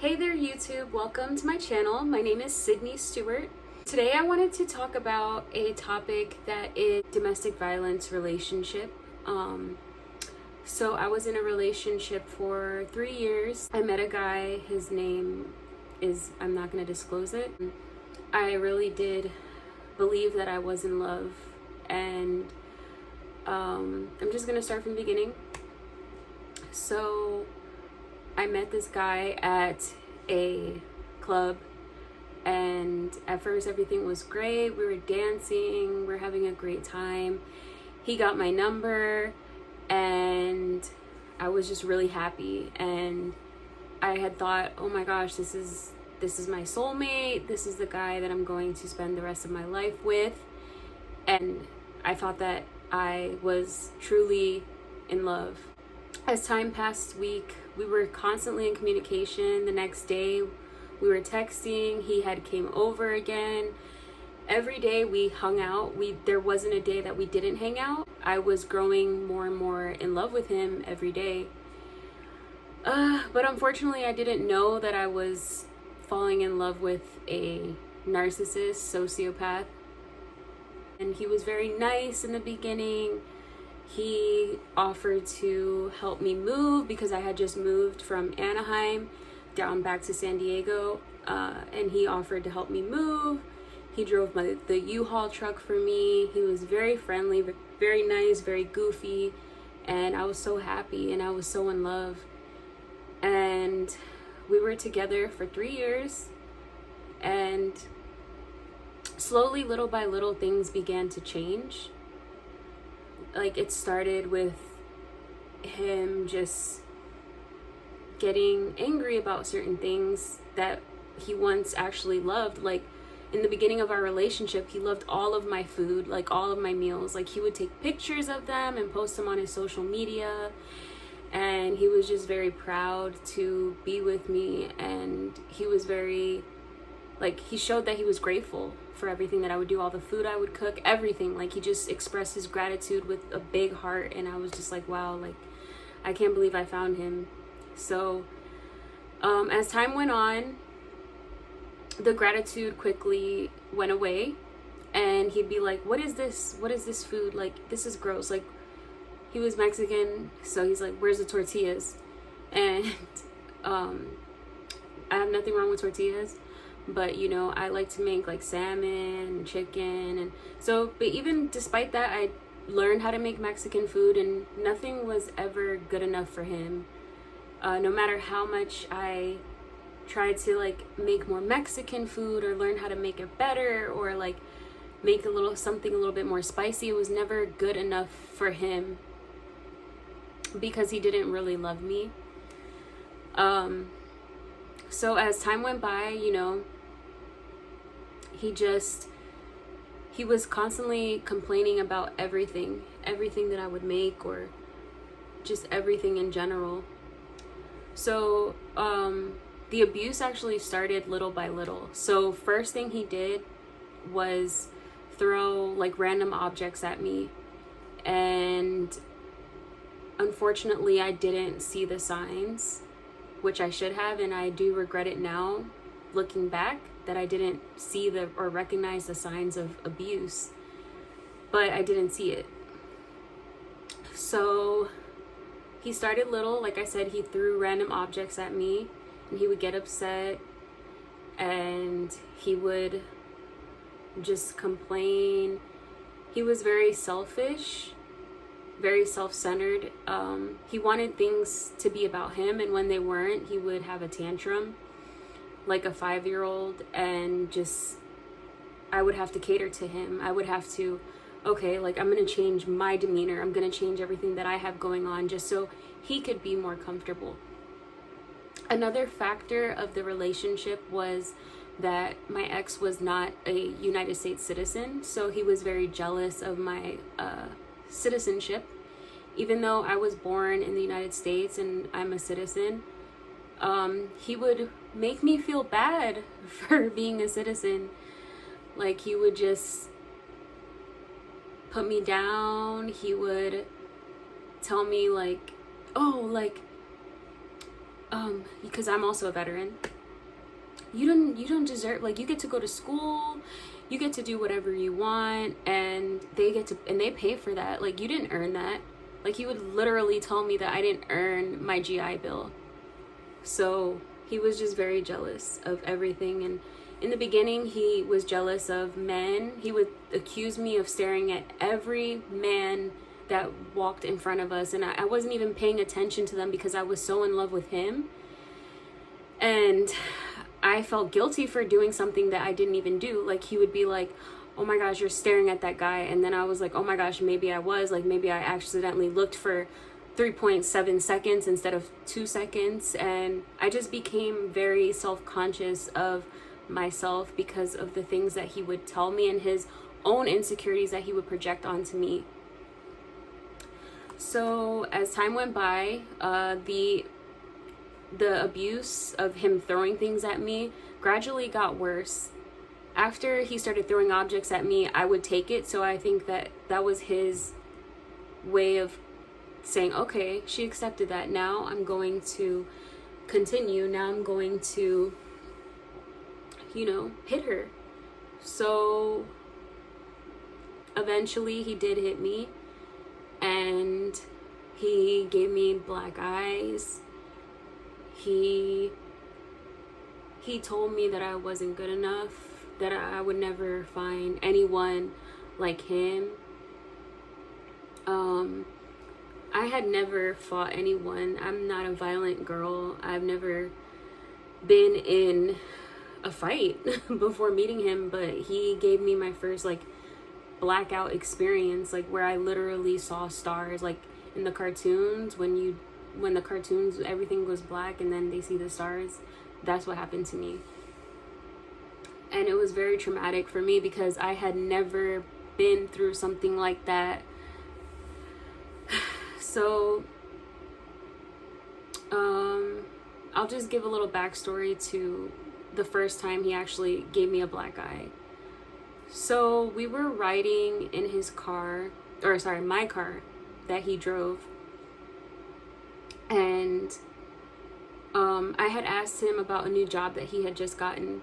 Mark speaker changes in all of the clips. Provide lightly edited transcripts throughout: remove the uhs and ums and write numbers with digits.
Speaker 1: Hey there YouTube, welcome to my channel. My name is Sydney Stewart. Today I wanted to talk about a topic that is domestic violence relationship. So I was in a relationship for 3 years. I met a guy, his name is, I'm not going to disclose it. I really did believe that I was in love, and I'm just going to start from the beginning. So I met this guy at a club, and at first everything was great. We were dancing, we were having a great time. He got my number and I was just really happy, and I had thought, oh my gosh, this is my soulmate. This is the guy that I'm going to spend the rest of my life with. And I thought that I was truly in love. As time passed, we were constantly in communication. The next day we were texting. He had came over again. Every day we hung out. There wasn't a day that we didn't hang out. I was growing more and more in love with him every day. But unfortunately I didn't know that I was falling in love with a narcissist, sociopath. And he was very nice in the beginning. He offered to help me move because I had just moved from Anaheim down back to San Diego, and he offered to help me move. He drove the U-Haul truck for me. He was very friendly, very nice, very goofy, and I was so happy and I was so in love. And we were together for 3 years, and slowly, little by little, things began to change. Like, it started with him just getting angry about certain things that he once actually loved. Like, in the beginning of our relationship, he loved all of my food, like all of my meals. Like, he would take pictures of them and post them on his social media, and he was just very proud to be with me. And he was very, like, he showed that he was grateful for everything that I would do, all the food I would cook, everything. Like, he just expressed his gratitude with a big heart, and I was just like, wow, like, I can't believe I found him. So as time went on, the gratitude quickly went away, and he'd be like, what is this food? Like, this is gross. Like, he was Mexican, so he's like, where's the tortillas? And I have nothing wrong with tortillas, but you know, I like to make like salmon and chicken, and so, but even despite that, I learned how to make Mexican food, and nothing was ever good enough for him. No matter how much I tried to like make more Mexican food or learn how to make it better, or like make something a little bit more spicy, it was never good enough for him because he didn't really love me. So as time went by, you know, he was constantly complaining about everything that I would make, or just everything in general. So the abuse actually started little by little. So first thing he did was throw like random objects at me, and unfortunately I didn't see the signs, which I should have, and I do regret it now looking back that I didn't see or recognize the signs of abuse, but I didn't see it. So he started little. Like I said, he threw random objects at me, and he would get upset, and he would just complain. He was very selfish, very self-centered. He wanted things to be about him, and when they weren't, he would have a tantrum like a 5-year-old, and just, I would have to cater to him. I would have to, okay, like, I'm gonna change my demeanor, I'm gonna change everything that I have going on just so he could be more comfortable. Another factor of the relationship was that my ex was not a United States citizen, so he was very jealous of my citizenship. Even though I was born in the United States and I'm a citizen, he would make me feel bad for being a citizen. Like, he would just put me down. He would tell me like, oh, like, because I'm also a veteran. You don't deserve, like, you get to go to school, you get to do whatever you want, and they pay for that. Like, you didn't earn that. Like, he would literally tell me that I didn't earn my GI Bill. So he was just very jealous of everything. And in the beginning, he was jealous of men. He would accuse me of staring at every man that walked in front of us, and I wasn't even paying attention to them because I was so in love with him. And I felt guilty for doing something that I didn't even do. Like, he would be like, oh my gosh, you're staring at that guy. And then I was like, oh my gosh, maybe I was. Like, maybe I accidentally looked for 3.7 seconds instead of 2 seconds. And I just became very self-conscious of myself because of the things that he would tell me and his own insecurities that he would project onto me. So as time went by, the abuse of him throwing things at me gradually got worse. After he started throwing objects at me, I would take it. So I think that was his way of saying, okay, she accepted that. Now I'm going to continue. Now I'm going to, hit her. So eventually he did hit me, and he gave me black eyes. He told me that I wasn't good enough, that I would never find anyone like him. I had never fought anyone. I'm not a violent girl. I've never been in a fight before meeting him, but he gave me my first blackout experience, where I literally saw stars, like in the cartoons, when the cartoons everything goes black and then they see the stars. That's what happened to me. And it was very traumatic for me because I had never been through something like that. So I'll just give a little backstory to the first time he actually gave me a black eye. So we were riding in his car, my car that he drove. And I had asked him about a new job that he had just gotten.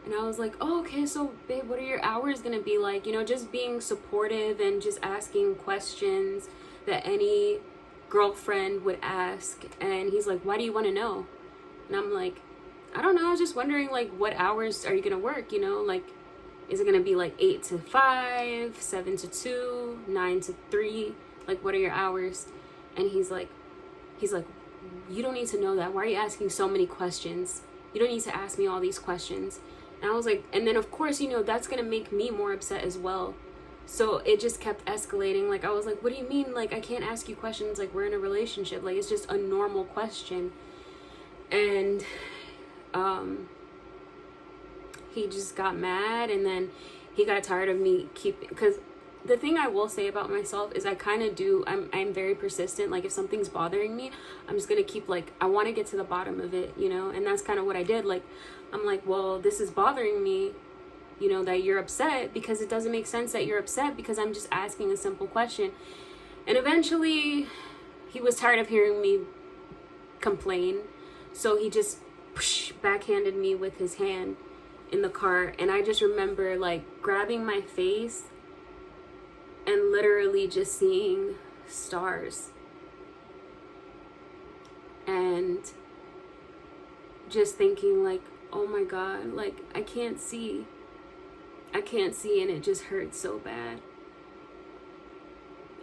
Speaker 1: And I was like, oh, okay, so babe, what are your hours gonna be like? Just being supportive and just asking questions that any girlfriend would ask. And he's like, why do you want to know? And I'm like, I don't know, I was just wondering, what hours are you gonna work? Is it gonna be 8 to 5, 7 to 2, 9 to 3? What are your hours? And he's like, you don't need to know that. Why are you asking so many questions? You don't need to ask me all these questions. And I was like, and then of course, that's gonna make me more upset as well. So it just kept escalating. I was like, what do you mean? I can't ask you questions. We're in a relationship. It's just a normal question. And he just got mad, and then he got tired of me because the thing I will say about myself is I kind of do, I'm very persistent. If something's bothering me, I'm just gonna keep I want to get to the bottom of it, and that's kind of what I did. I'm like, well, this is bothering me, that you're upset, because it doesn't make sense that you're upset because I'm just asking a simple question. And eventually he was tired of hearing me complain, so he just backhanded me with his hand in the car. And I just remember grabbing my face and literally just seeing stars and just thinking oh my God, I can't see, and it just hurt so bad.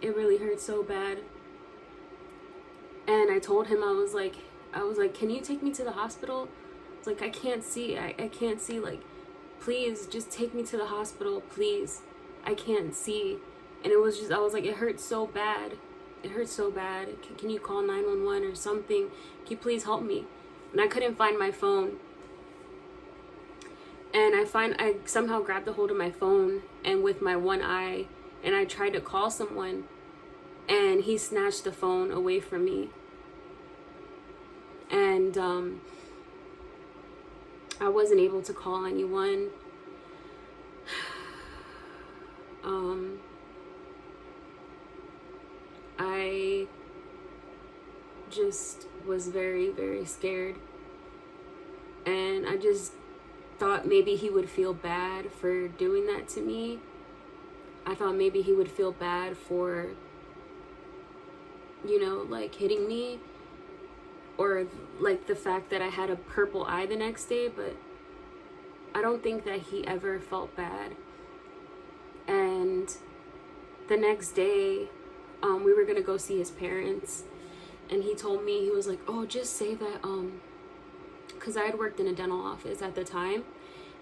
Speaker 1: It really hurt so bad. And I told him, I was like, can you take me to the hospital? It's I can't see. I can't see. Please just take me to the hospital, please. I can't see. And it was just, I was like, it hurts so bad. It hurts so bad. Can you call 911 or something? Can you please help me? And I couldn't find my phone. And I somehow grabbed a hold of my phone, and with my one eye, and I tried to call someone, and he snatched the phone away from me. And I wasn't able to call anyone. I just was very, very scared. And I just thought maybe he would feel bad for doing that to me. I thought maybe he would feel bad for, you know, like hitting me, or like the fact that I had a purple eye the next day, but I don't think that he ever felt bad. And the next day, we were gonna go see his parents, and he told me, he was like, oh, just say that, because I had worked in a dental office at the time,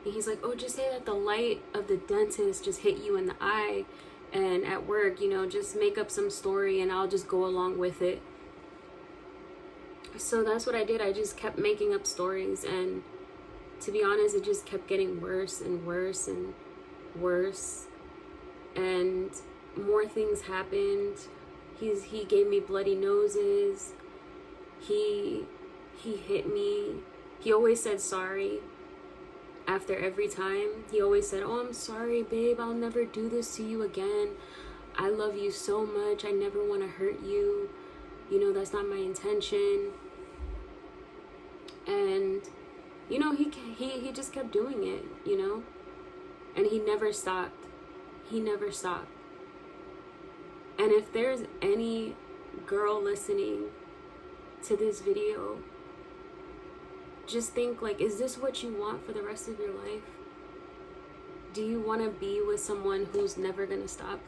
Speaker 1: and he's like, oh, just say that the light of the dentist just hit you in the eye, and at work, you know, just make up some story and I'll just go along with it. So that's what I did. I just kept making up stories, and to be honest, it just kept getting worse and worse and worse, and more things happened. He gave me bloody noses. He hit me. He always said sorry after every time. He always said, oh, I'm sorry, babe, I'll never do this to you again. I love you so much. I never want to hurt you. You know, that's not my intention. And, you know, he just kept doing it, you know, and he never stopped. He never stopped. And if there's any girl listening to this video, just think, like, is this what you want for the rest of your life? Do you want to be with someone who's never gonna stop?